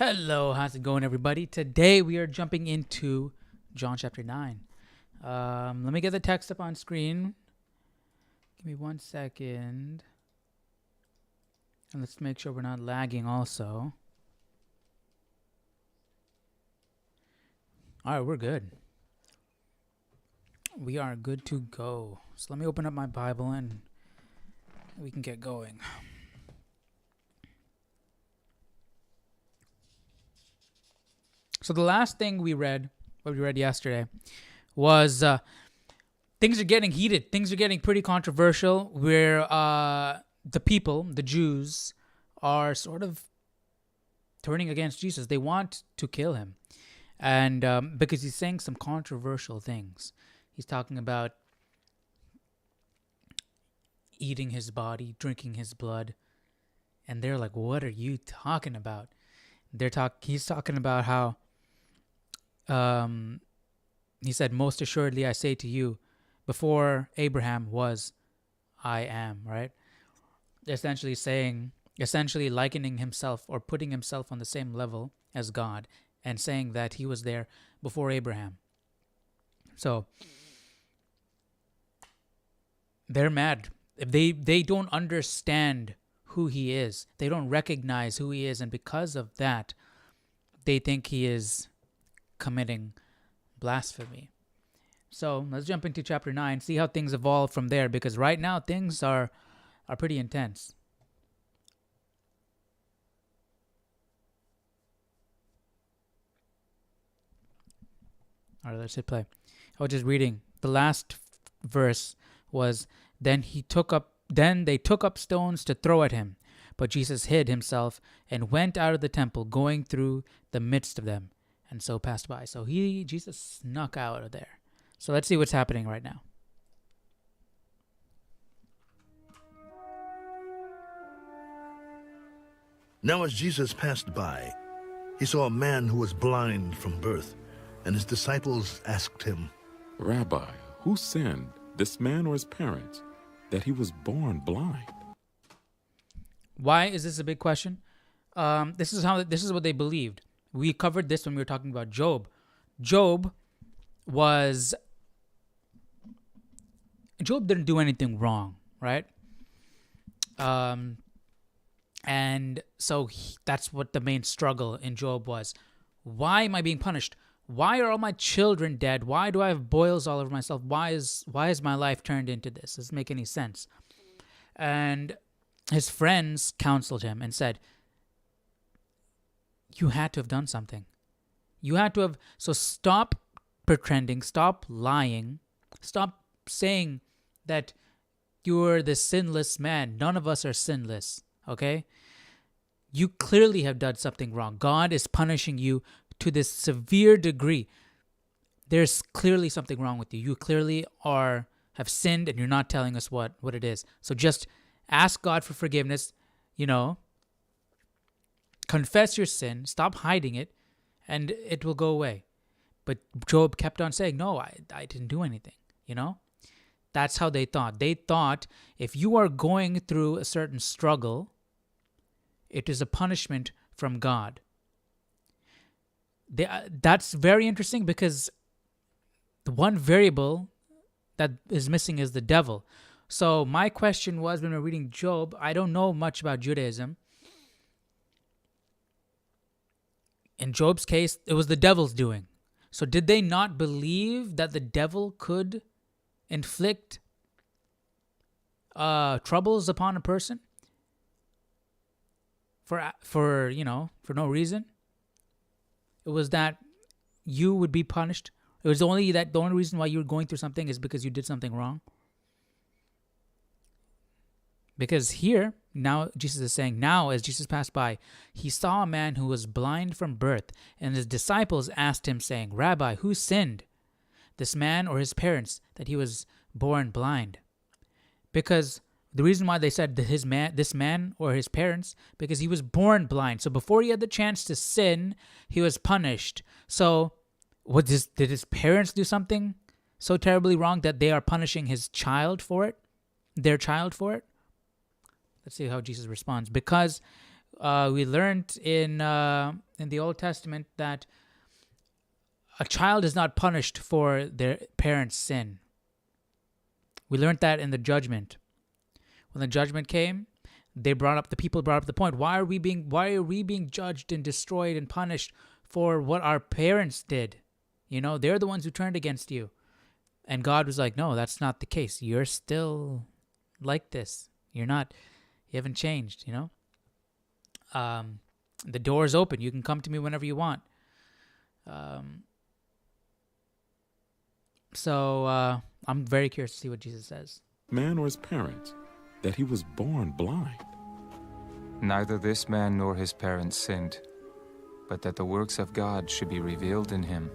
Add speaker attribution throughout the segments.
Speaker 1: Hello, how's it going, everybody? Today we are jumping into John chapter 9. Let me get the text up on screen. Give me 1 second. And let's make sure we're not lagging also. Alright, we're good. We are good to go. So let me open up my Bible and we can get going. So the last thing we read, what we read yesterday, was things are getting heated. Things are getting pretty controversial where the people, the Jews, are sort of turning against Jesus. They want to kill him. And because he's saying some controversial things. He's talking about eating his body, drinking his blood. And they're like, what are you talking about? He's talking about how he said, most assuredly I say to you, before Abraham was, I am, right? Essentially likening himself or putting himself on the same level as God and saying that he was there before Abraham. So they're mad. They don't understand who he is. They don't recognize who he is. And because of that, they think he is committing blasphemy. So let's jump into chapter 9, see how things evolve from there, because right now things are pretty intense. All right, let's hit play. I was just reading. The last verse was, Then they took up stones to throw at him, but Jesus hid himself and went out of the temple, going through the midst of them, and so passed by. So Jesus snuck out of there. So let's see what's happening right now.
Speaker 2: Now as Jesus passed by, he saw a man who was blind from birth, and his disciples asked him,
Speaker 3: Rabbi, who sinned, this man or his parents, that he was born blind?
Speaker 1: Why is this a big question? This is what they believed. We covered this when we were talking about Job. Job didn't do anything wrong, right? And so that's what the main struggle in Job was. Why am I being punished? Why are all my children dead? Why do I have boils all over myself? Why is my life turned into this? Doesn't make any sense. And his friends counseled him and said, you had to have done something. You had to have. So stop pretending, stop lying, stop saying that you're the sinless man. None of us are sinless, okay? You clearly have done something wrong. God is punishing you to this severe degree. There's clearly something wrong with you. You clearly have sinned and you're not telling us what it is. So just ask God for forgiveness, confess your sin, stop hiding it, and it will go away. But Job kept on saying, no, I didn't do anything, That's how they thought. They thought if you are going through a certain struggle, it is a punishment from God. That's very interesting because the one variable that is missing is the devil. So my question was, when we're reading Job, I don't know much about Judaism. In Job's case, it was the devil's doing. So did they not believe that the devil could inflict troubles upon a person for no reason? It was that you would be punished. It was only that the only reason why you were going through something is because you did something wrong. Because here, now Jesus is saying, now as Jesus passed by, he saw a man who was blind from birth, and his disciples asked him, saying, Rabbi, who sinned, this man or his parents, that he was born blind? Because the reason why they said this man or his parents, because he was born blind. So before he had the chance to sin, he was punished. So did his parents do something so terribly wrong that they are punishing his child for it? Their child for it? Let's see how Jesus responds. Because we learned in in the Old Testament that a child is not punished for their parents' sin. We learned that in the judgment. When the judgment came, the people brought up the point, why are we being judged and destroyed and punished for what our parents did? They're the ones who turned against you. And God was like, no, that's not the case. You're still like this. You haven't changed, The door's open. You can come to me whenever you want. So I'm very curious to see what Jesus says.
Speaker 3: Man or his parents, that he was born blind.
Speaker 4: Neither this man nor his parents sinned, but that the works of God should be revealed in him.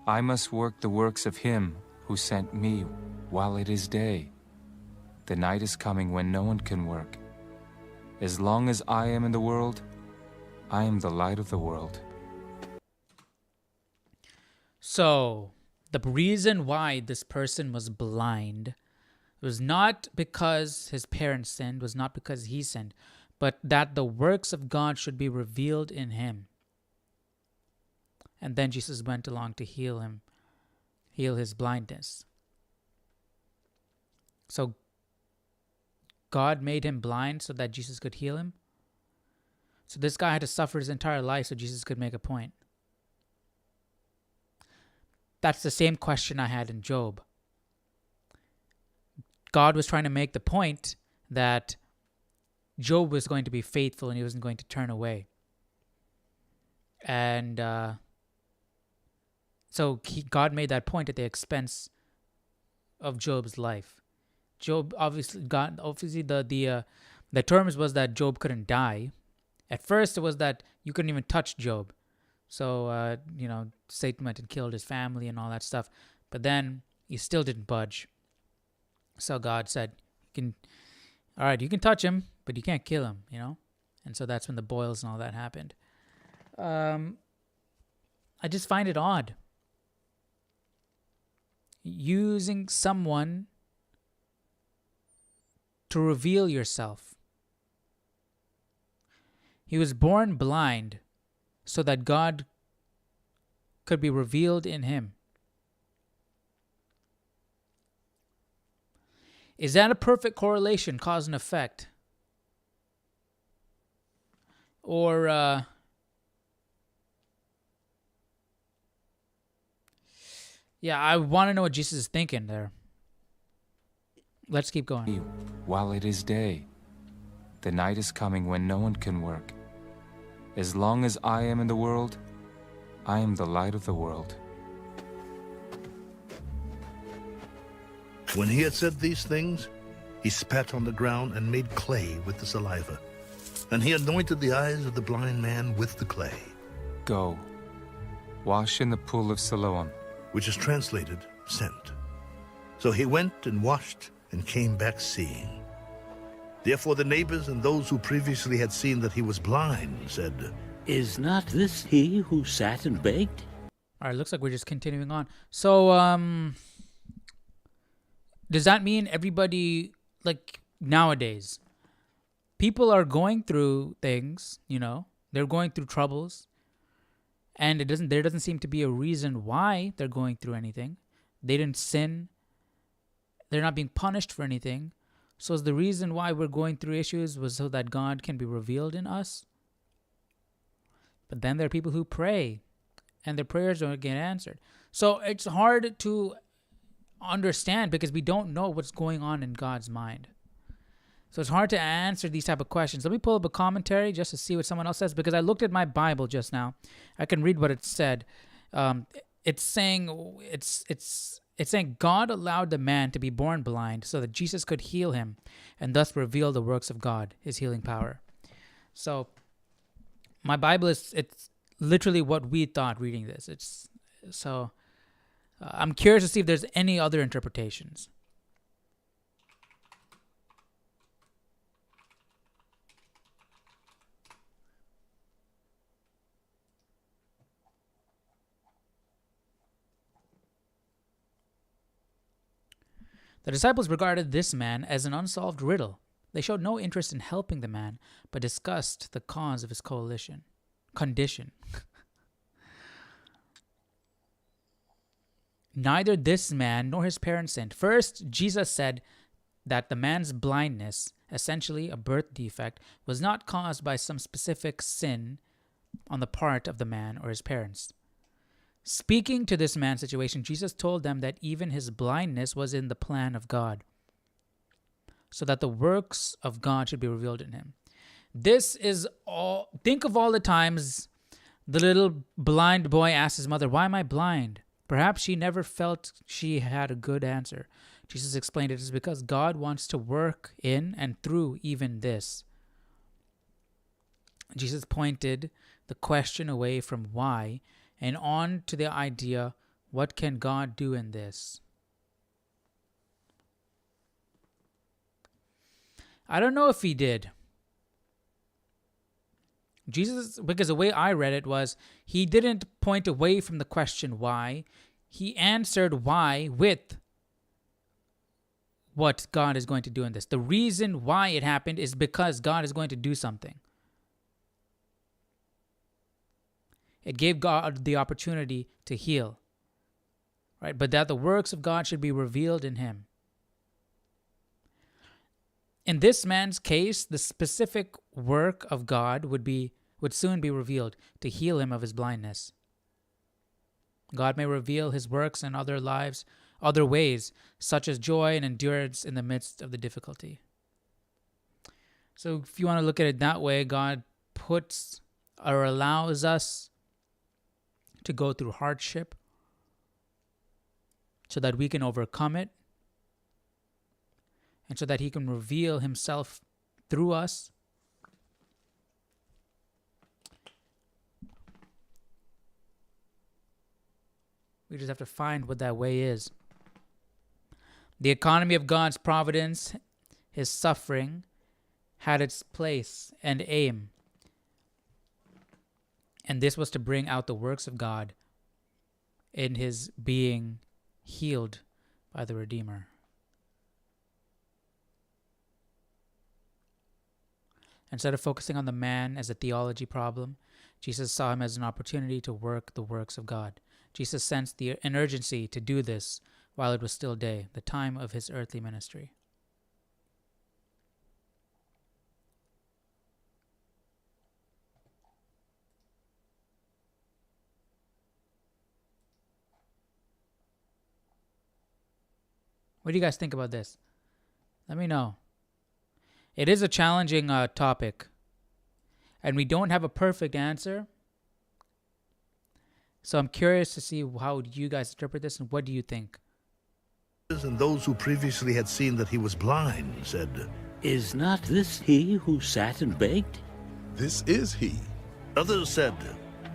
Speaker 4: I must work the works of him who sent me while it is day. The night is coming when no one can work. As long as I am in the world, I am the light of the world.
Speaker 1: So, the reason why this person was blind was not because his parents sinned, was not because he sinned, but that the works of God should be revealed in him. And then Jesus went along to heal his blindness. So God made him blind so that Jesus could heal him. So this guy had to suffer his entire life so Jesus could make a point. That's the same question I had in Job. God was trying to make the point that Job was going to be faithful and he wasn't going to turn away. And so God made that point at the expense of Job's life. Job obviously the terms was that Job couldn't die. At first it was that you couldn't even touch Job. So Satan went and killed his family and all that stuff. But then he still didn't budge. So God said, you can touch him, but you can't kill him, And so that's when the boils and all that happened. I just find it odd. Using someone to reveal yourself. He was born blind so that God could be revealed in him. Is that a perfect correlation, cause and effect? Or I want to know what Jesus is thinking there. Let's keep going.
Speaker 4: While it is day, the night is coming when no one can work. As long as I am in the world, I am the light of the world.
Speaker 2: When he had said these things, he spat on the ground and made clay with the saliva. And he anointed the eyes of the blind man with the clay.
Speaker 4: Go, wash in the pool of Siloam,
Speaker 2: which is translated, sent. So he went and washed and came back seeing. Therefore the neighbors and those who previously had seen that he was blind said,
Speaker 5: Is not this he who sat and begged?
Speaker 1: All right, looks like we're just continuing on. So, does that mean everybody, like nowadays, people are going through things, they're going through troubles, and there doesn't seem to be a reason why they're going through anything. They didn't sin. They're not being punished for anything. So is the reason why we're going through issues was so that God can be revealed in us? But then there are people who pray, and their prayers don't get answered. So it's hard to understand because we don't know what's going on in God's mind. So it's hard to answer these type of questions. Let me pull up a commentary just to see what someone else says, because I looked at my Bible just now. I can read what it said. It's saying God allowed the man to be born blind so that Jesus could heal him and thus reveal the works of God, his healing power. So my Bible it's literally what we thought reading this. I'm curious to see if there's any other interpretations. The disciples regarded this man as an unsolved riddle. They showed no interest in helping the man, but discussed the cause of his coalition. condition. Neither this man nor his parents sinned. First, Jesus said that the man's blindness, essentially a birth defect, was not caused by some specific sin on the part of the man or his parents. Speaking to this man's situation, Jesus told them that even his blindness was in the plan of God, so that the works of God should be revealed in him. This is all. Think of all the times the little blind boy asked his mother, "Why am I blind?" Perhaps she never felt she had a good answer. Jesus explained it is because God wants to work in and through even this. Jesus pointed the question away from why and on to the idea, what can God do in this? I don't know if he did. Jesus, because the way I read it was, he didn't point away from the question why. He answered why with what God is going to do in this. The reason why it happened is because God is going to do something. It gave God the opportunity to heal, right? But that the works of God should be revealed in him. In this man's case, the specific work of God would soon be revealed to heal him of his blindness. God may reveal his works in other lives, other ways, such as joy and endurance in the midst of the difficulty. So if you want to look at it that way, God puts or allows us to go through hardship so that we can overcome it, and so that he can reveal himself through us. We just have to find what that way is. The economy of God's providence, his suffering, had its place and aim. And this was to bring out the works of God in his being healed by the Redeemer. Instead of focusing on the man as a theology problem, Jesus saw him as an opportunity to work the works of God. Jesus sensed an urgency to do this while it was still day, the time of his earthly ministry. What do you guys think about this? Let me know. It is a challenging topic, and we don't have a perfect answer. So I'm curious to see how you guys interpret this, and what do you think?
Speaker 2: And those who previously had seen that he was blind said,
Speaker 5: Is not this he who sat and begged?
Speaker 6: This is he.
Speaker 2: Others said,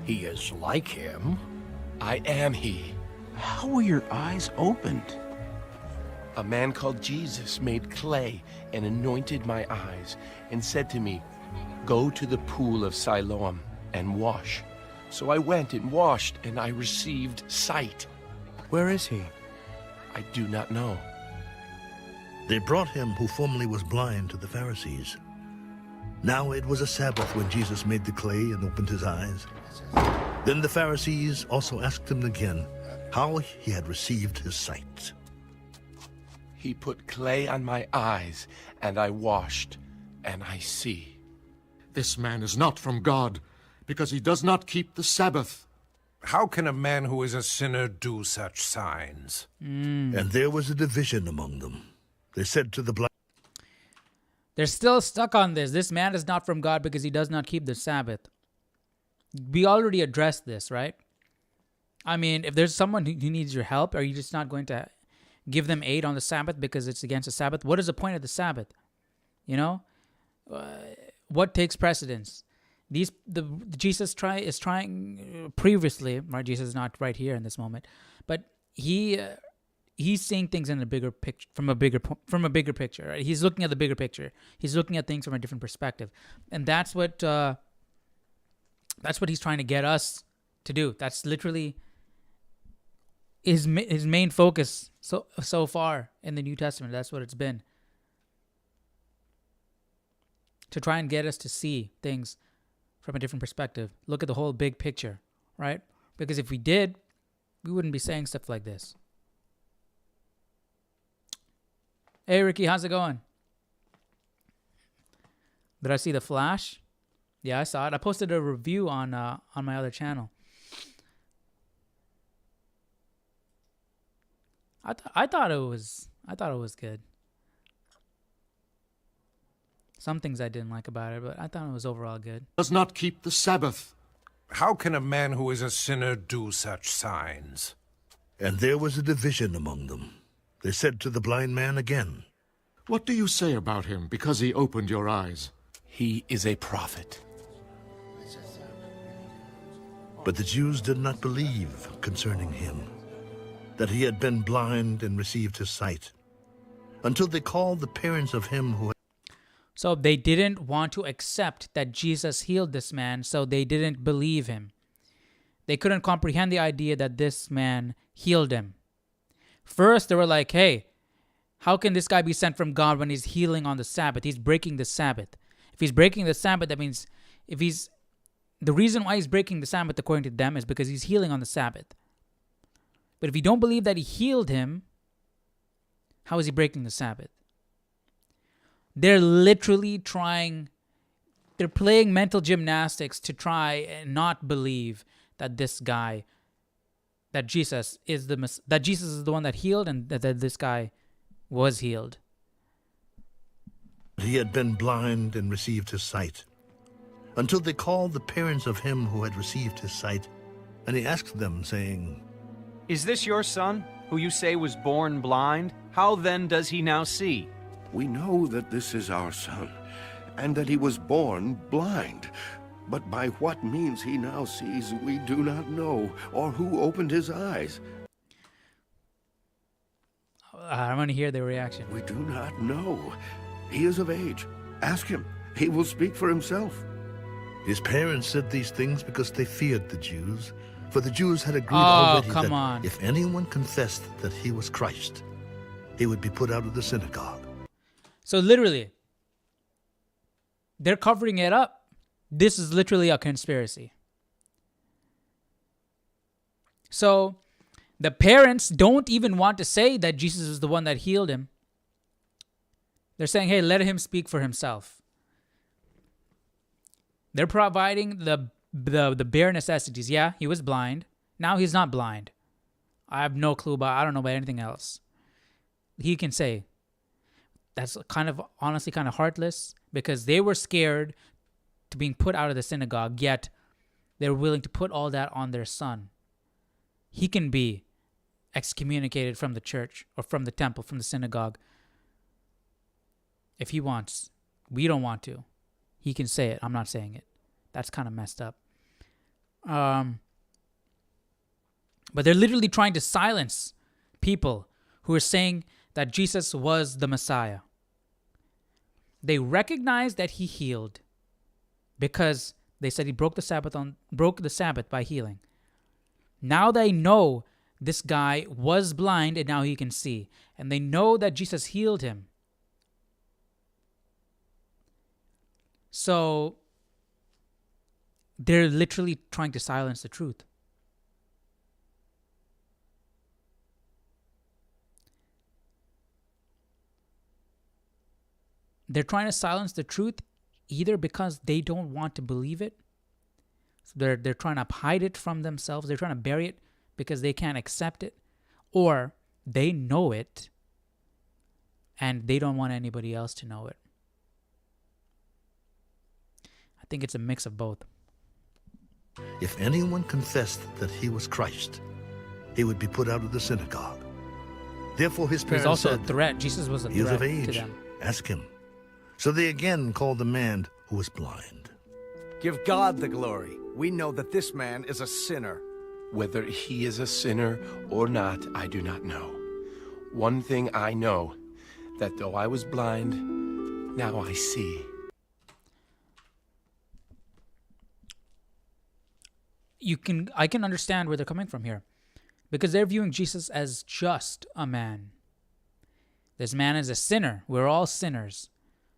Speaker 7: He is like him. I am he.
Speaker 8: How were your eyes opened?
Speaker 7: A man called Jesus made clay and anointed my eyes and said to me, Go to the pool of Siloam and wash. So I went and washed, and I received sight.
Speaker 8: Where is he?
Speaker 7: I do not know.
Speaker 2: They brought him who formerly was blind to the Pharisees. Now it was a Sabbath when Jesus made the clay and opened his eyes. Then the Pharisees also asked him again how he had received his sight.
Speaker 7: He put clay on my eyes, and I washed, and I see.
Speaker 9: This man is not from God, because he does not keep the Sabbath.
Speaker 10: How can a man who is a sinner do such signs?
Speaker 2: And there was a division among them. They said to the blind,
Speaker 1: They're still stuck on this. This man is not from God because he does not keep the Sabbath. We already addressed this, right? I mean, if there's someone who needs your help, are you just not going to give them aid on the Sabbath because it's against the Sabbath? What is the point of the Sabbath? You know? What takes precedence? Jesus is trying previously, right? Jesus is not right here in this moment, but he's seeing things in a bigger picture, from a bigger picture. Right? He's looking at the bigger picture. He's looking at things from a different perspective, and that's what he's trying to get us to do. That's literally his main focus so far in the New Testament. That's what it's been, to try and get us to see things from a different perspective. Look at the whole big picture, right? Because if we did, we wouldn't be saying stuff like this. Hey, Ricky, how's it going? Did I see the flash? Yeah, I saw it. I posted a review on my other channel. I thought it was good. Some things I didn't like about it, but I thought it was overall good.
Speaker 9: Does not keep the Sabbath.
Speaker 10: How can a man who is a sinner do such signs?
Speaker 2: And there was a division among them. They said to the blind man again,
Speaker 9: What do you say about him because he opened your eyes?
Speaker 7: He is a prophet.
Speaker 2: But the Jews did not believe concerning him, that he had been blind and received his sight, until they called the parents of him who had...
Speaker 1: So they didn't want to accept that Jesus healed this man, so they didn't believe him. They couldn't comprehend the idea that this man healed him. First, they were like, hey, how can this guy be sent from God when he's healing on the Sabbath? He's breaking the Sabbath. If he's breaking the Sabbath, that means the reason why he's breaking the Sabbath, according to them, is because he's healing on the Sabbath. But if you don't believe that he healed him, how is he breaking the Sabbath? They're literally they're playing mental gymnastics to try and not believe that that Jesus is the one that healed and that this guy was healed.
Speaker 2: He had been blind and received his sight, until they called the parents of him who had received his sight, and he asked them, saying,
Speaker 6: Is this your son, who you say was born blind? How then does he now see?
Speaker 11: We know that this is our son, and that he was born blind. But by what means he now sees, we do not know, or who opened his eyes.
Speaker 1: I want to hear their reaction.
Speaker 11: We do not know. He is of age. Ask him. He will speak for himself.
Speaker 2: His parents said these things because they feared the Jews, for the Jews had agreed already that if anyone confessed that he was Christ, he would be put out of the synagogue.
Speaker 1: So literally, they're covering it up. This is literally a conspiracy. So the parents don't even want to say that Jesus is the one that healed him. They're saying, hey, let him speak for himself. They're providing the bare necessities. Yeah, he was blind. Now he's not blind. I have no clue I don't know about anything else. He can say. That's honestly kind of heartless, because they were scared to being put out of the synagogue, yet they're willing to put all that on their son. He can be excommunicated from the church or from the temple, from the synagogue, if he wants. We don't want to. He can say it. I'm not saying it. That's kind of messed up. But they're literally trying to silence people who are saying that Jesus was the Messiah. They recognize that he healed because they said he broke the Sabbath by healing. Now they know this guy was blind and now he can see. And they know that Jesus healed him. So they're literally trying to silence the truth. They're trying to silence the truth either because they don't want to believe it. So they're trying to hide it from themselves. They're trying to bury it because they can't accept it. Or they know it and they don't want anybody else to know it. I think it's a mix of both.
Speaker 2: If anyone confessed that he was Christ, he would be put out of the synagogue. Therefore his parents
Speaker 1: also
Speaker 2: said,
Speaker 1: a threat. Jesus was a
Speaker 2: he is
Speaker 1: threat
Speaker 2: of age.
Speaker 1: to them.
Speaker 2: Ask him. So they again called the man who was blind.
Speaker 12: Give God the glory. We know that this man is a sinner.
Speaker 7: Whether he is a sinner or not, I do not know. One thing I know, that though I was blind, now I see.
Speaker 1: I can understand where they're coming from here, because they're viewing Jesus as just a man. This man is a sinner. We're all sinners.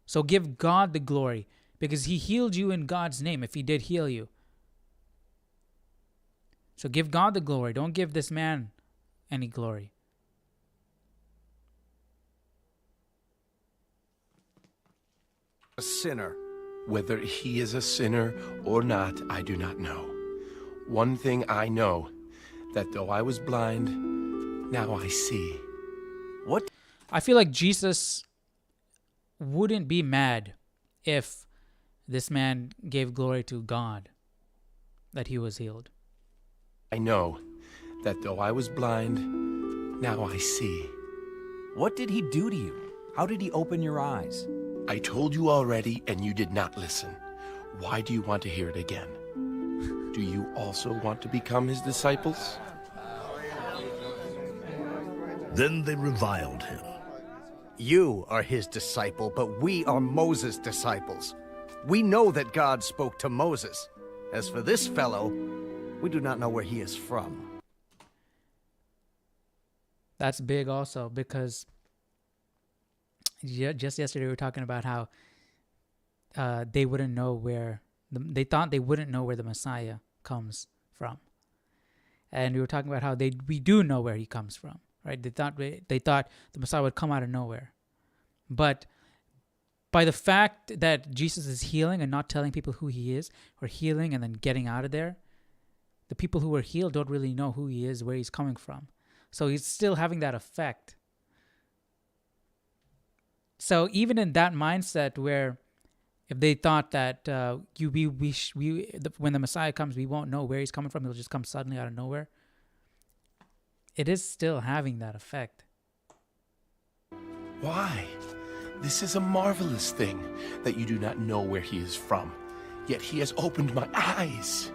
Speaker 1: So give God the glory, because he healed you in God's name if he did heal you. So give God the glory. Don't give this man any glory.
Speaker 12: A sinner.
Speaker 7: Whether he is a sinner or not, I do not know. One thing I know, that though I was blind, now I see.
Speaker 12: What?
Speaker 1: I feel like Jesus wouldn't be mad if this man gave glory to God that he was healed.
Speaker 7: I know that though I was blind, now I see.
Speaker 13: What did he do to you? How did he open your eyes?
Speaker 7: I told you already, and you did not listen. Why do you want to hear it again? Do you also want to become his disciples?
Speaker 2: Then they reviled him.
Speaker 12: You are his disciple, but we are Moses' disciples. We know that God spoke to Moses. As for this fellow, we do not know where he is from.
Speaker 1: That's big also, because just yesterday we were talking about how they wouldn't know where, they thought they wouldn't know where the Messiah comes from. And we were talking about how we do know where he comes from, right? They thought the Messiah would come out of nowhere. But by the fact that Jesus is healing and not telling people who he is, or healing and then getting out of there, the people who are healed don't really know who he is, where he's coming from. So he's still having that effect. So even in that mindset where if they thought that when the Messiah comes, we won't know where he's coming from, he'll just come suddenly out of nowhere, it is still having that effect.
Speaker 7: Why? This is a marvelous thing, that you do not know where he is from. Yet he has opened my eyes.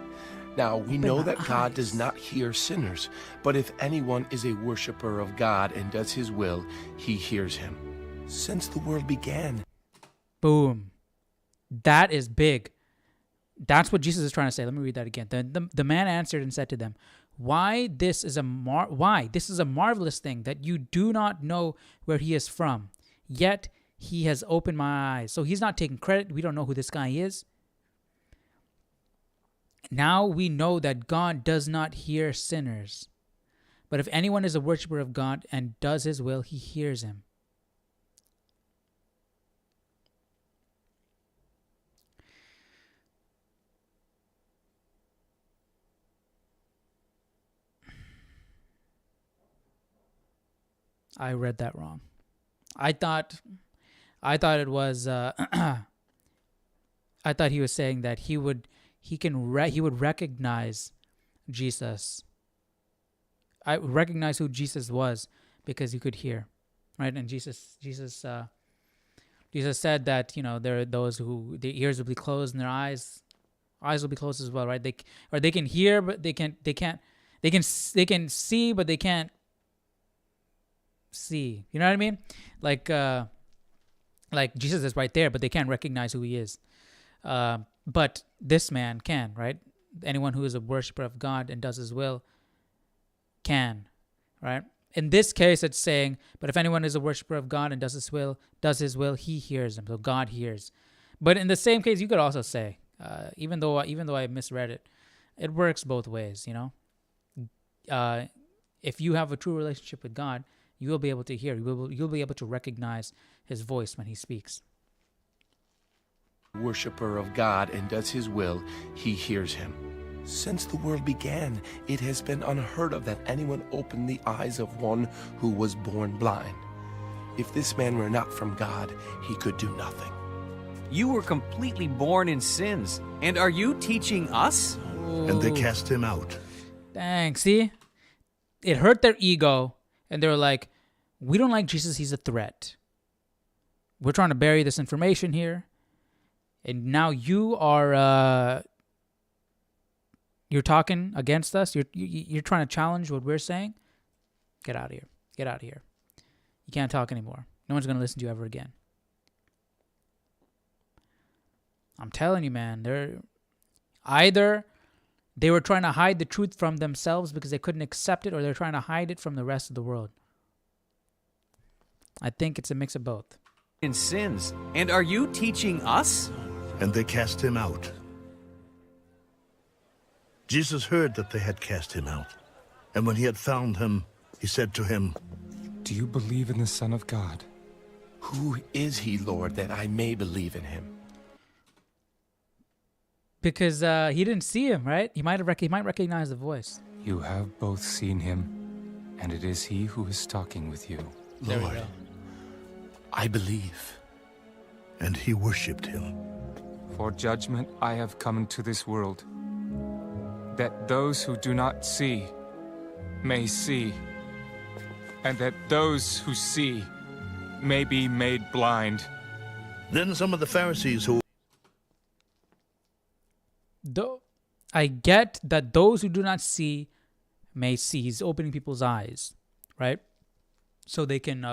Speaker 7: Now, we know that God does not hear sinners, but if anyone is a worshiper of God and does his will, he hears him. Since the world began.
Speaker 1: Boom. That is big. That's what Jesus is trying to say. Let me read that again. The man answered and said to them, Why this is a marvelous thing, that you do not know where he is from, yet he has opened my eyes. So he's not taking credit. We don't know who this guy is. Now we know that God does not hear sinners. But if anyone is a worshiper of God and does his will, he hears him. I read that wrong. I thought it was I thought he was saying that he would recognize Jesus. I recognize who Jesus was because he could hear, right? And Jesus said that, there are those who their ears will be closed and their eyes will be closed as well, right? They can hear but they can see but they can't see. You know what I mean? Like Jesus is right there, but they can't recognize who he is. But this man can, right? Anyone who is a worshiper of God and does his will can, right? In this case, it's saying, but if anyone is a worshiper of God and does his will, he hears him. So God hears. But in the same case, you could also say, even though I misread it, it works both ways, if you have a true relationship with God, you will be able to hear. You'll be able to recognize his voice when he speaks.
Speaker 7: Worshiper of God and does his will, he hears him. Since the world began, it has been unheard of that anyone opened the eyes of one who was born blind. If this man were not from God, he could do nothing.
Speaker 6: You were completely born in sins, and are you teaching us?
Speaker 2: And they cast him out.
Speaker 1: Dang, see? It hurt their ego, and they were like, we don't like Jesus, he's a threat. We're trying to bury this information here. And now you are you're talking against us. You're trying to challenge what we're saying. Get out of here. Get out of here. You can't talk anymore. No one's going to listen to you ever again. I'm telling you, man. They were trying to hide the truth from themselves because they couldn't accept it, or they're trying to hide it from the rest of the world. I think it's a mix of both.
Speaker 6: In sins, and are you teaching us?
Speaker 2: and they cast him out. Jesus heard that they had cast him out, and when he had found him, he said to him,
Speaker 4: "Do you believe in the Son of God?"
Speaker 7: "Who is he, Lord, that I may believe in him?"
Speaker 1: Because he didn't see him, right? He might recognize the voice.
Speaker 4: "You have both seen him, and it is he who is talking with you."
Speaker 7: "Lord, I believe."
Speaker 2: And he worshipped him.
Speaker 4: "For judgment I have come into this world, that those who do not see may see, and that those who see may be made blind."
Speaker 2: Then some of the Pharisees who...
Speaker 1: Though I get that those who do not see may see. He's opening people's eyes, right? So they can,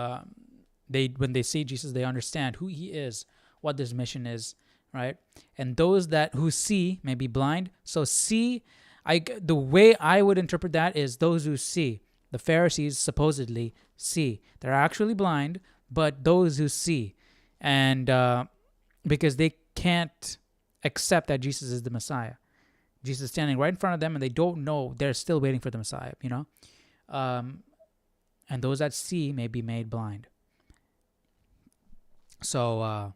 Speaker 1: when they see Jesus, they understand who he is, what this mission is, right? And those who see may be blind. So the way I would interpret that is those who see. The Pharisees supposedly see. They're actually blind, but those who see. And because they can't accept that Jesus is the Messiah. Jesus is standing right in front of them and they don't know. They're still waiting for the Messiah, you know? And those that see may be made blind. So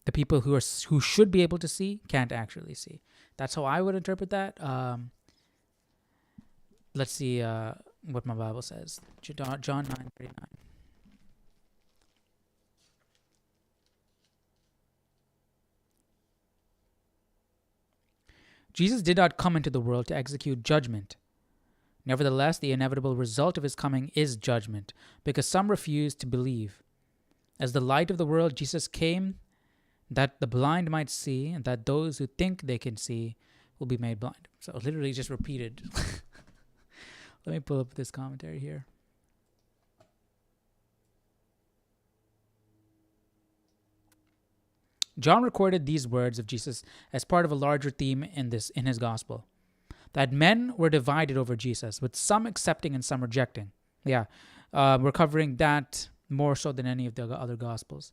Speaker 1: the people who should be able to see can't actually see. That's how I would interpret that. Let's see what my Bible says. John 9:39. Jesus did not come into the world to execute judgment. Nevertheless, the inevitable result of his coming is judgment, because some refuse to believe. As the light of the world, Jesus came that the blind might see, and that those who think they can see will be made blind. So literally just repeated. Let me pull up this commentary here. John recorded these words of Jesus as part of a larger theme in his gospel, that men were divided over Jesus, with some accepting and some rejecting. Yeah, we're covering that more so than any of the other gospels.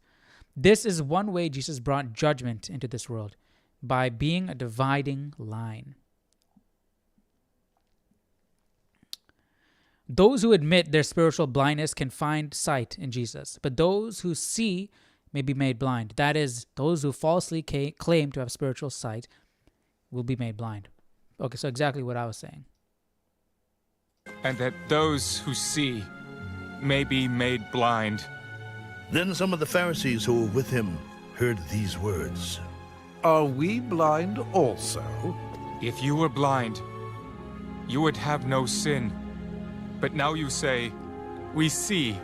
Speaker 1: This is one way Jesus brought judgment into this world, by being a dividing line. Those who admit their spiritual blindness can find sight in Jesus, but those who see may be made blind. That is, those who falsely claim to have spiritual sight will be made blind. Okay, so exactly what I was saying.
Speaker 4: And that those who see may be made blind.
Speaker 2: Then some of the Pharisees who were with him heard these words.
Speaker 10: "Are we blind also?"
Speaker 4: "If you were blind, you would have no sin. But now you say, 'We see.'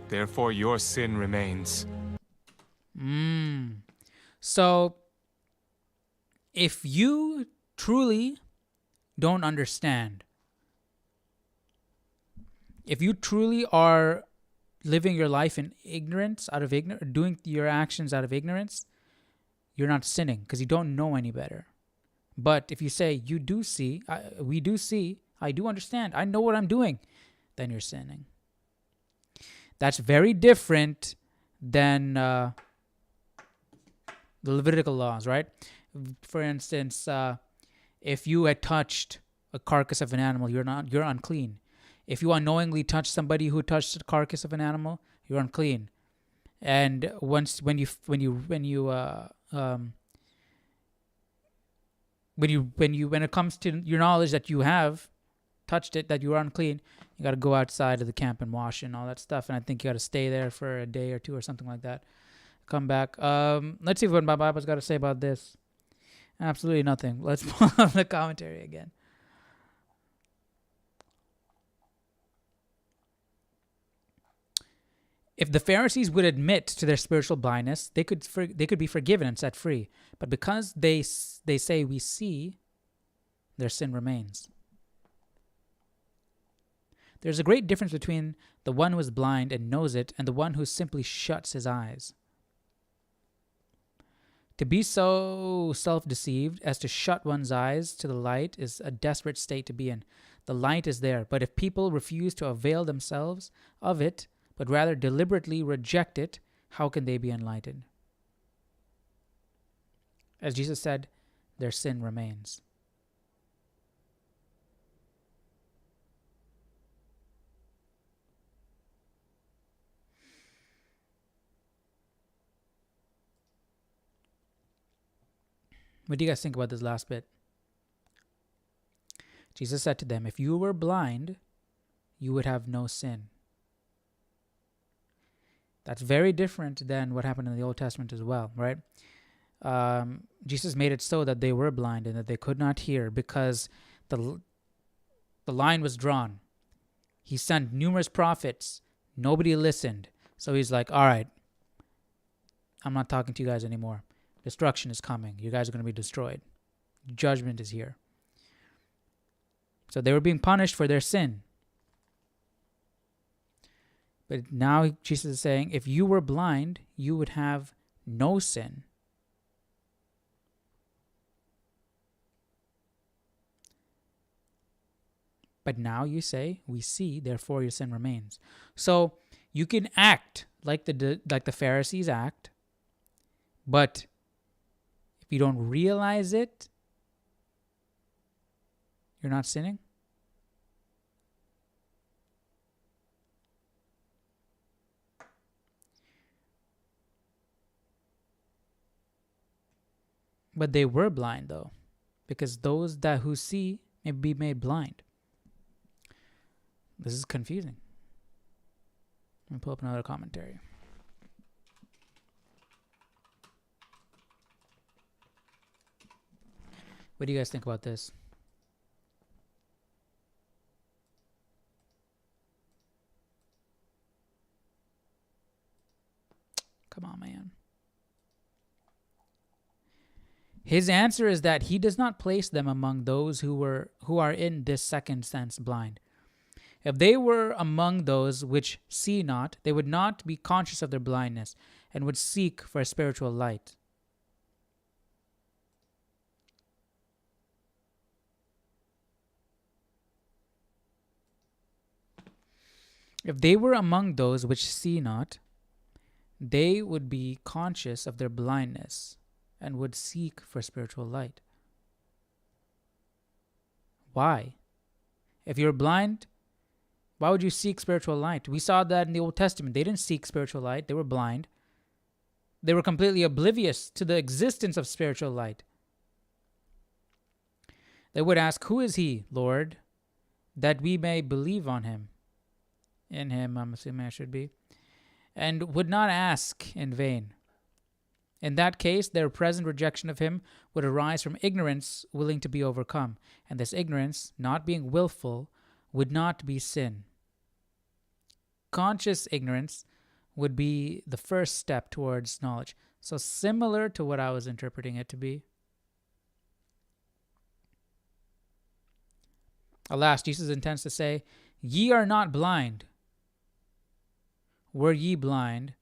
Speaker 4: Therefore your sin remains."
Speaker 1: So, if you truly don't understand, if you truly are living your life in ignorance, doing your actions out of ignorance, you're not sinning because you don't know any better. But if you say, you do see, we do see, I do understand, I know what I'm doing, then you're sinning. That's very different than the Levitical laws, right? For instance, if you had touched a carcass of an animal, you're unclean. If you unknowingly touch somebody who touched the carcass of an animal, you're unclean. And when it comes to your knowledge that you have touched it, that you are unclean, you got to go outside of the camp and wash and all that stuff. And I think you got to stay there for a day or two or something like that. Come back. Let's see what my Bible's got to say about this. Absolutely nothing. Let's pull up the commentary again. If the Pharisees would admit to their spiritual blindness, they could be forgiven and set free. But because they say we see, their sin remains. There's a great difference between the one who is blind and knows it and the one who simply shuts his eyes. To be so self-deceived as to shut one's eyes to the light is a desperate state to be in. The light is there, but if people refuse to avail themselves of it but rather deliberately reject it, how can they be enlightened? As Jesus said, their sin remains. What do you guys think about this last bit? Jesus said to them, if you were blind, you would have no sin. That's very different than what happened in the Old Testament as well, right? Jesus made it so that they were blind and that they could not hear because the line was drawn. He sent numerous prophets. Nobody listened. So he's like, all right, I'm not talking to you guys anymore. Destruction is coming. You guys are going to be destroyed. Judgment is here. So they were being punished for their sin. But now Jesus is saying, if you were blind, you would have no sin. But now you say, we see, therefore your sin remains. So you can act like the Pharisees act, but if you don't realize it, you're not sinning. But they were blind though, because those who see may be made blind. This is confusing. Let me pull up another commentary. What do you guys think about this? Come on, man. His answer is that he does not place them among those who are in this second sense blind. If they were among those which see not, they would not be conscious of their blindness and would seek for a spiritual light. If they were among those which see not, they would be conscious of their blindness and would seek for spiritual light. Why? If you're blind, why would you seek spiritual light? We saw that in the Old Testament. They didn't seek spiritual light. They were blind. They were completely oblivious to the existence of spiritual light. They would ask, who is he, Lord, that we may believe on him? In him, I'm assuming I should be. And would not ask in vain. In that case, their present rejection of him would arise from ignorance willing to be overcome. And this ignorance, not being willful, would not be sin. Conscious ignorance would be the first step towards knowledge. So similar to what I was interpreting it to be. Alas, Jesus intends to say, ye are not blind. Were ye blind?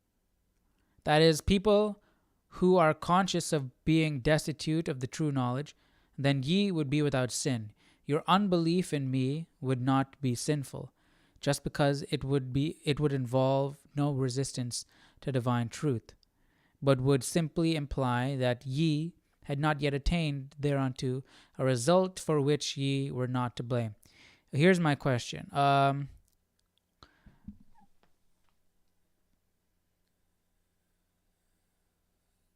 Speaker 1: That is, people who are conscious of being destitute of the true knowledge, then ye would be without sin. Your unbelief in me would not be sinful, just because it would involve no resistance to divine truth, but would simply imply that ye had not yet attained thereunto, a result for which ye were not to blame. Here's my question.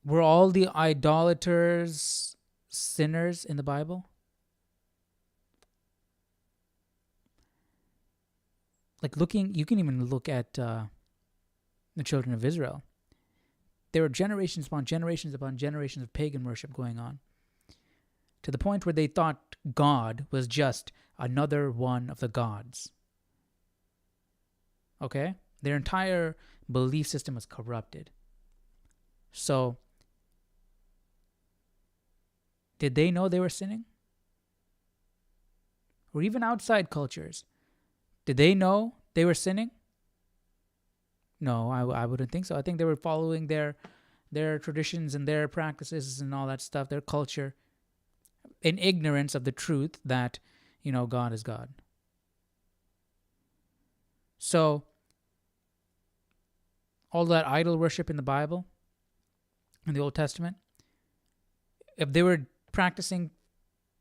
Speaker 1: Were all the idolaters sinners in the Bible? You can even look at the children of Israel. There were generations upon generations of pagan worship going on, to the point where they thought God was just another one of the gods. Okay? Their entire belief system was corrupted. So, did they know they were sinning? Or even outside cultures, did they know they were sinning? No, I wouldn't think so. I think they were following their traditions and their practices and all that stuff, their culture, in ignorance of the truth that, God is God. So, all that idol worship in the Bible, in the Old Testament, if they were practicing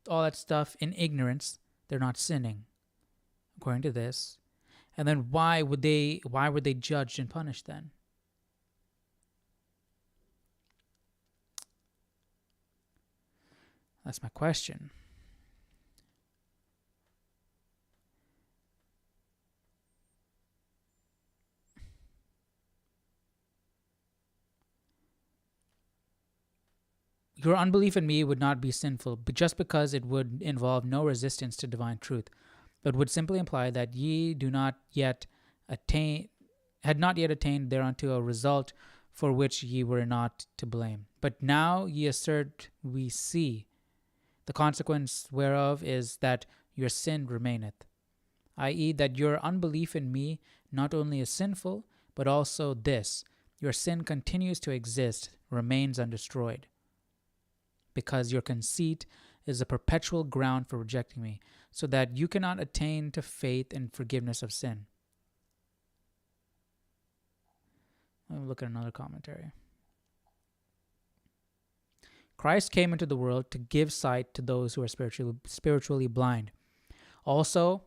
Speaker 1: all that stuff in ignorance, they're not sinning, according to this. And then why were they judged and punished then? That's my question. Your unbelief in me would not be sinful, but just because it would involve no resistance to divine truth, but would simply imply that ye do not yet had not yet attained thereunto a result for which ye were not to blame. But now ye assert we see, the consequence whereof is that your sin remaineth, i.e., that your unbelief in me not only is sinful, but also this, your sin continues to exist, remains undestroyed, because your conceit is a perpetual ground for rejecting me, so that you cannot attain to faith and forgiveness of sin. Let me look at another commentary. Christ came into the world to give sight to those who are spiritually blind. Also,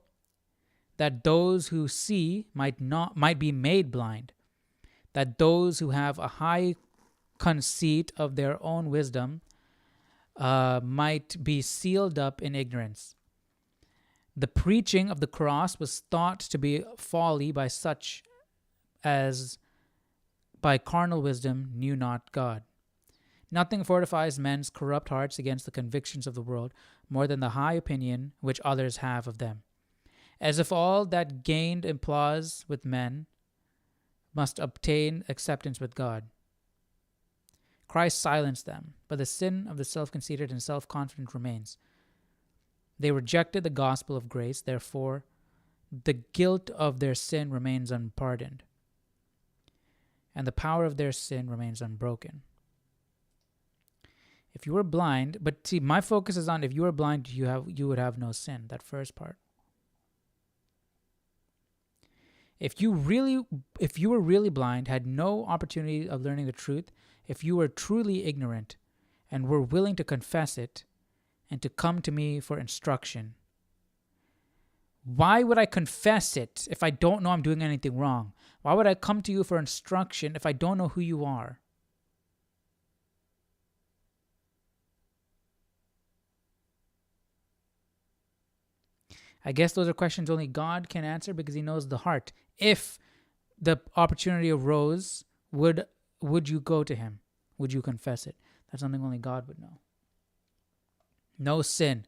Speaker 1: that those who see might be made blind, that those who have a high conceit of their own wisdom might be sealed up in ignorance. The preaching of the cross was thought to be folly by such as by carnal wisdom knew not God. Nothing fortifies men's corrupt hearts against the convictions of the world more than the high opinion which others have of them, as if all that gained applause with men must obtain acceptance with God. Christ silenced them, but the sin of the self-conceited and self-confident remains. They rejected the gospel of grace, therefore the guilt of their sin remains unpardoned, and the power of their sin remains unbroken. If you were blind, but see, my focus is on if you were blind, you would have no sin, that first part. If you were really blind, had no opportunity of learning the truth, if you were truly ignorant and were willing to confess it and to come to me for instruction, why would I confess it if I don't know I'm doing anything wrong? Why would I come to you for instruction if I don't know who you are? I guess those are questions only God can answer because he knows the heart. If the opportunity arose, would you go to him? Would you confess it? That's something only God would know. No sin.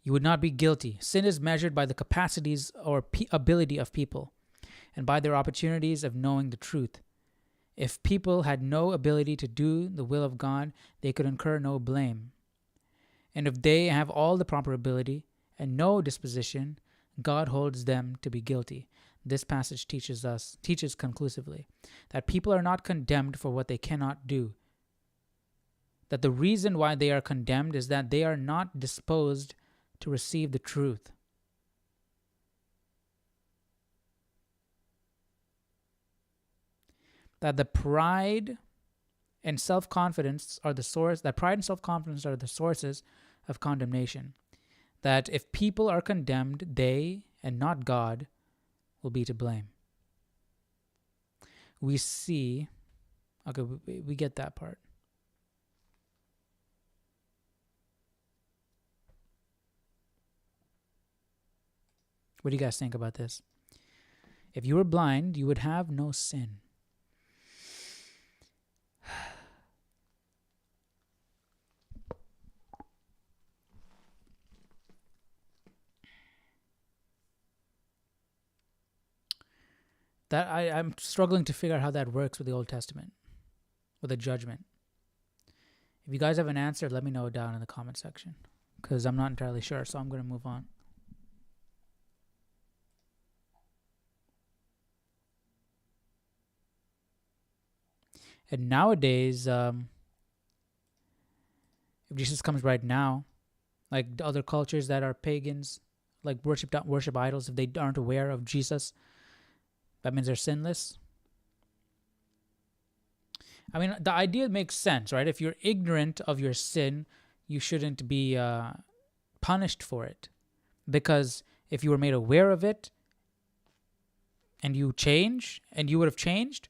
Speaker 1: You would not be guilty. Sin is measured by the capacities or ability of people and by their opportunities of knowing the truth. If people had no ability to do the will of God, they could incur no blame. And if they have all the proper ability and no disposition, God holds them to be guilty. This passage teaches conclusively that people are not condemned for what they cannot do. That the reason why they are condemned is that they are not disposed to receive the truth. That the pride and self-confidence are the source. That pride and self-confidence are the sources of condemnation. That if people are condemned, they and not God will be to blame. We see, okay, we get that part. What do you guys think about this? If you were blind, you would have no sin. That I'm struggling to figure out how that works with the Old Testament, with the judgment. If you guys have an answer, let me know down in the comment section, because I'm not entirely sure, so I'm going to move on. And nowadays, if Jesus comes right now, like other cultures that are pagans, like worship idols, if they aren't aware of Jesus, that means they're sinless. I mean, the idea makes sense, right? If you're ignorant of your sin, you shouldn't be punished for it. Because if you were made aware of it and you change, and you would have changed,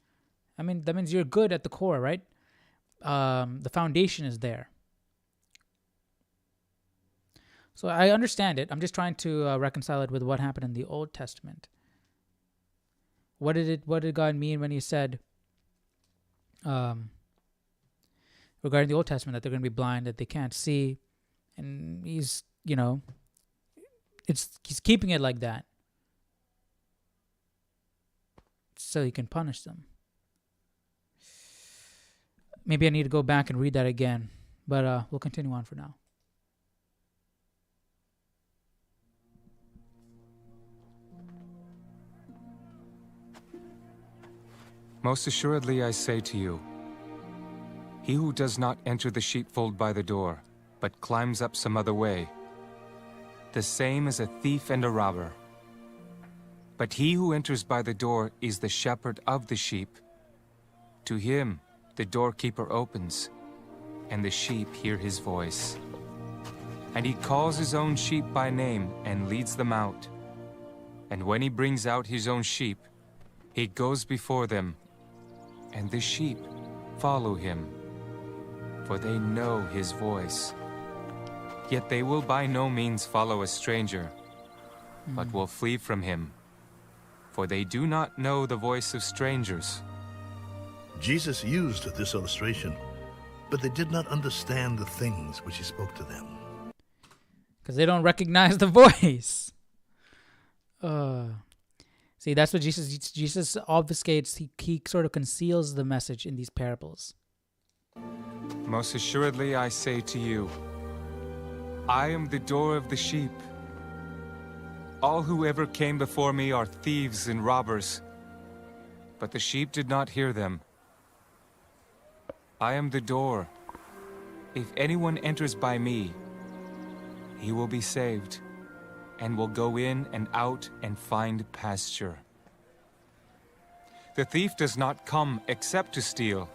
Speaker 1: I mean, that means you're good at the core, right? The foundation is there. So I understand it. I'm just trying to reconcile it with what happened in the Old Testament. What did God mean when he said, regarding the Old Testament, that they're going to be blind, that they can't see, and he's keeping it like that so he can punish them. Maybe I need to go back and read that again, but we'll continue on for now.
Speaker 4: Most assuredly I say to you, he who does not enter the sheepfold by the door, but climbs up some other way, the same is a thief and a robber. But he who enters by the door is the shepherd of the sheep. To him the doorkeeper opens, and the sheep hear his voice. And he calls his own sheep by name and leads them out. And when he brings out his own sheep, he goes before them, and the sheep follow him, for they know his voice. Yet they will by no means follow a stranger, but will flee from him, for they do not know the voice of strangers.
Speaker 2: Jesus used this illustration, but they did not understand the things which he spoke to them.
Speaker 1: Because they don't recognize the voice. See, that's what Jesus obfuscates. He sort of conceals the message in these parables.
Speaker 4: Most assuredly I say to you, I am the door of the sheep. All who ever came before me are thieves and robbers, but the sheep did not hear them. I am the door. If anyone enters by me, he will be saved, and will go in and out and find pasture. The thief does not come except to steal,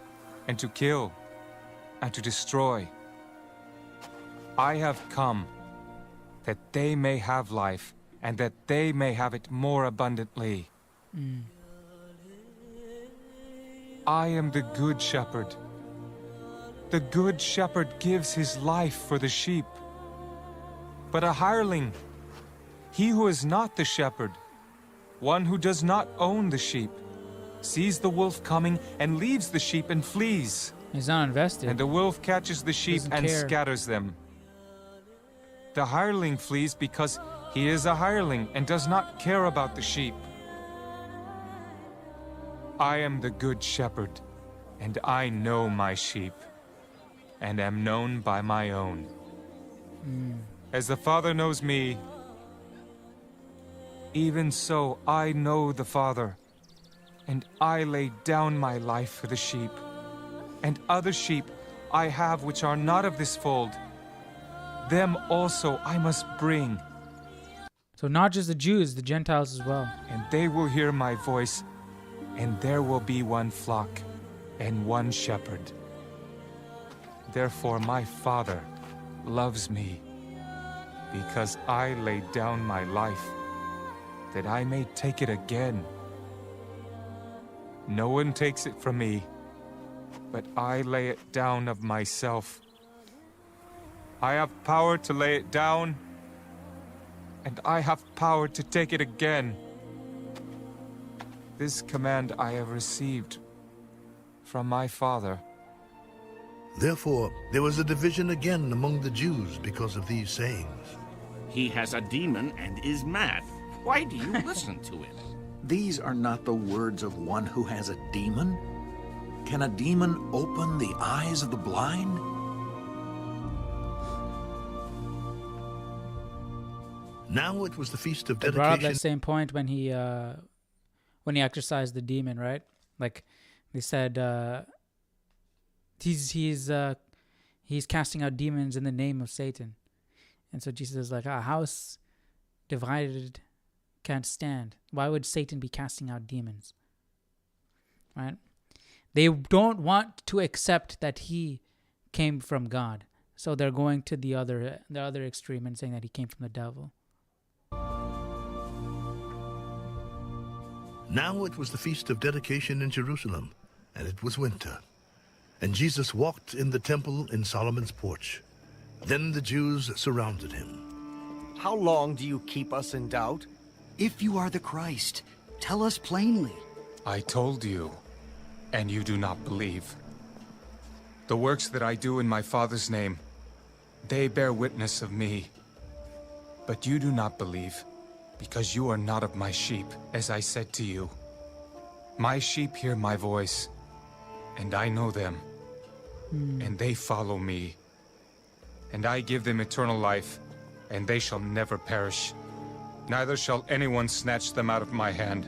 Speaker 4: and to kill, and to destroy. I have come that they may have life, and that they may have it more abundantly. I am the good shepherd. The good shepherd gives his life for the sheep. But a hireling, he who is not the shepherd, one who does not own the sheep, sees the wolf coming and leaves the sheep and flees.
Speaker 1: He's not invested.
Speaker 4: And the wolf catches the sheep and scatters them. The hireling flees because he is a hireling and does not care about the sheep. I am the good shepherd, and I know my sheep, and am known by my own. As the Father knows me, even so I know the Father, and I lay down my life for the sheep. And other sheep I have which are not of this fold, them also I must bring.
Speaker 1: So not just the Jews, the Gentiles as well.
Speaker 4: And they will hear my voice, and there will be one flock and one shepherd. Therefore my Father loves me, because I laid down my life, that I may take it again. No one takes it from me, but I lay it down of myself. I have power to lay it down, and I have power to take it again. This command I have received from my Father.
Speaker 2: Therefore, there was a division again among the Jews because of these sayings.
Speaker 5: He has a demon and is mad. Why do you listen to him?
Speaker 8: These are not the words of one who has a demon. Can a demon open the eyes of the blind?
Speaker 2: Now it was the feast of
Speaker 1: They brought up
Speaker 2: dedication.
Speaker 1: that same point when he exorcised the demon, right? Like they said, he's casting out demons in the name of Satan, and so Jesus is like, a house divided can't stand. Why would Satan be casting out demons? Right? They don't want to accept that he came from God. So they're going to the other extreme and saying that he came from the devil.
Speaker 2: Now it was the feast of dedication in Jerusalem, and it was winter. And Jesus walked in the temple in Solomon's porch. Then the Jews surrounded him.
Speaker 12: How long do you keep us in doubt?
Speaker 13: If you are the Christ, tell us plainly.
Speaker 4: I told you, and you do not believe. The works that I do in my Father's name, they bear witness of me. But you do not believe, because you are not of my sheep, as I said to you. My sheep hear my voice, and I know them, and they follow me. And I give them eternal life, and they shall never perish. Neither shall anyone snatch them out of my hand.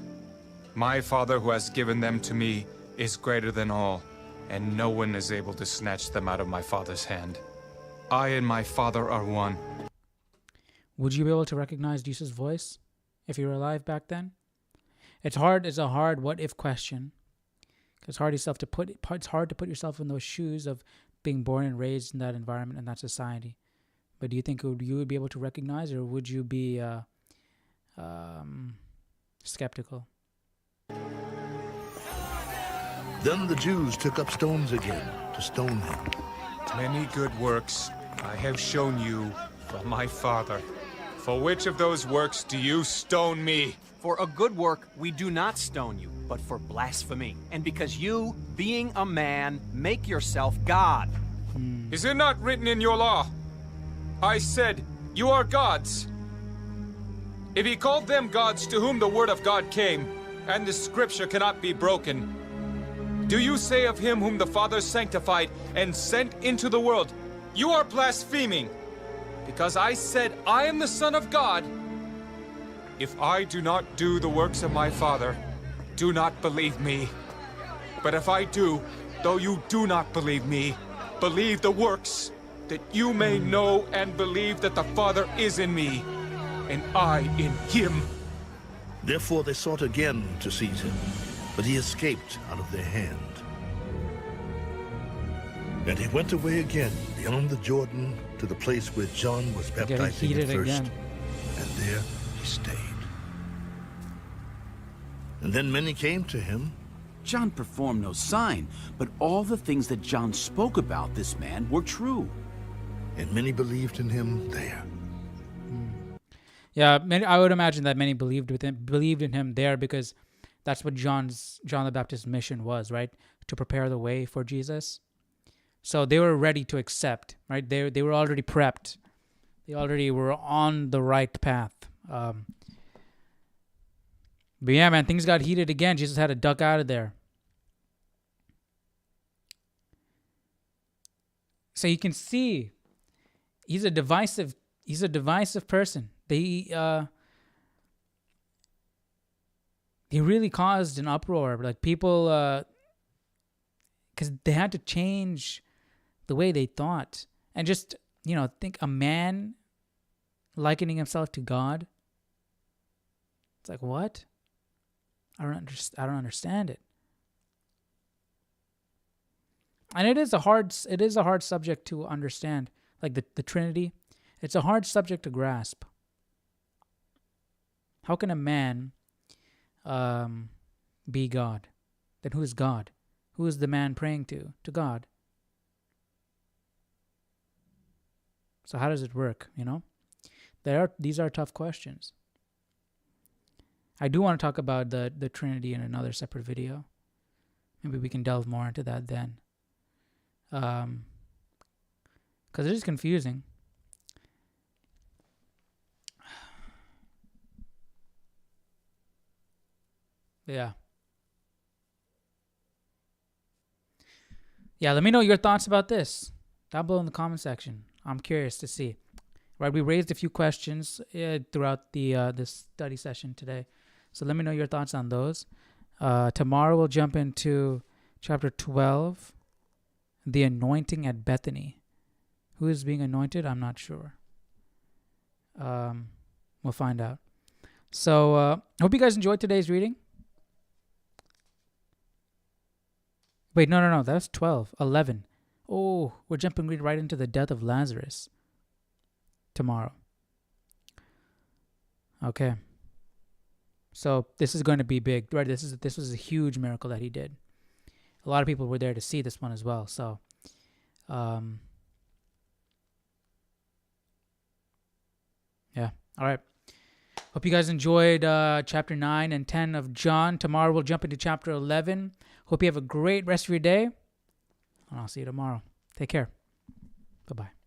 Speaker 4: My Father who has given them to me is greater than all, and no one is able to snatch them out of my Father's hand. I and my Father are one.
Speaker 1: Would you be able to recognize Jesus' voice if you were alive back then? It's hard. It's a hard what-if question. It's hard to put yourself in those shoes of being born and raised in that environment and that society. But do you think you would be able to recognize, or would you be skeptical?
Speaker 2: Then the Jews took up stones again to stone him.
Speaker 4: Many good works I have shown you from my Father. For which of those works do you stone me?
Speaker 6: For a good work we do not stone you, but for blasphemy. And because you, being a man, make yourself God.
Speaker 4: Is it not written in your law? I said, you are gods. If he called them gods to whom the word of God came, and the scripture cannot be broken, do you say of him whom the Father sanctified and sent into the world, you are blaspheming? Because I said, I am the Son of God. If I do not do the works of my Father, do not believe me. But if I do, though you do not believe me, believe the works, that you may know and believe that the Father is in me, and I in him.
Speaker 2: Therefore they sought again to seize him, but he escaped out of their hand. And he went away again beyond the Jordan to the place where John was baptizing at first,
Speaker 1: again.
Speaker 2: and there he stayed. And then many came to him.
Speaker 13: John performed no sign, but all the things that John spoke about this man were true.
Speaker 2: And many believed in him there.
Speaker 1: Yeah, I would imagine that many believed in him there, because that's what John the Baptist's mission was, right? To prepare the way for Jesus. So they were ready to accept, right? They were already prepped. They already were on the right path. But yeah, man, things got heated again. Jesus had to duck out of there. So you can see he's a divisive person. He really caused an uproar. Like people, because they had to change the way they thought. And just, think a man likening himself to God. It's like, what? I don't understand it. And it is a hard subject to understand, like the Trinity. It's a hard subject to grasp. How can a man be God? Then who is God? Who is the man praying to? To God. So how does it work, These are tough questions. I do want to talk about the Trinity in another separate video. Maybe we can delve more into that then. Because it is confusing. Yeah. Yeah, let me know your thoughts about this down below in the comment section. I'm curious to see. Right, we raised a few questions throughout this study session today. So let me know your thoughts on those. Tomorrow we'll jump into chapter 12, the anointing at Bethany. Who is being anointed? I'm not sure. We'll find out. So hope you guys enjoyed today's reading. Wait, no. That's 12. 11. Oh, we're jumping right into the death of Lazarus tomorrow. Okay. So this is going to be big, right? This was a huge miracle that he did. A lot of people were there to see this one as well. So, yeah. All right. Hope you guys enjoyed chapter 9 and 10 of John. Tomorrow we'll jump into chapter 11. Hope you have a great rest of your day. And I'll see you tomorrow. Take care. Bye-bye.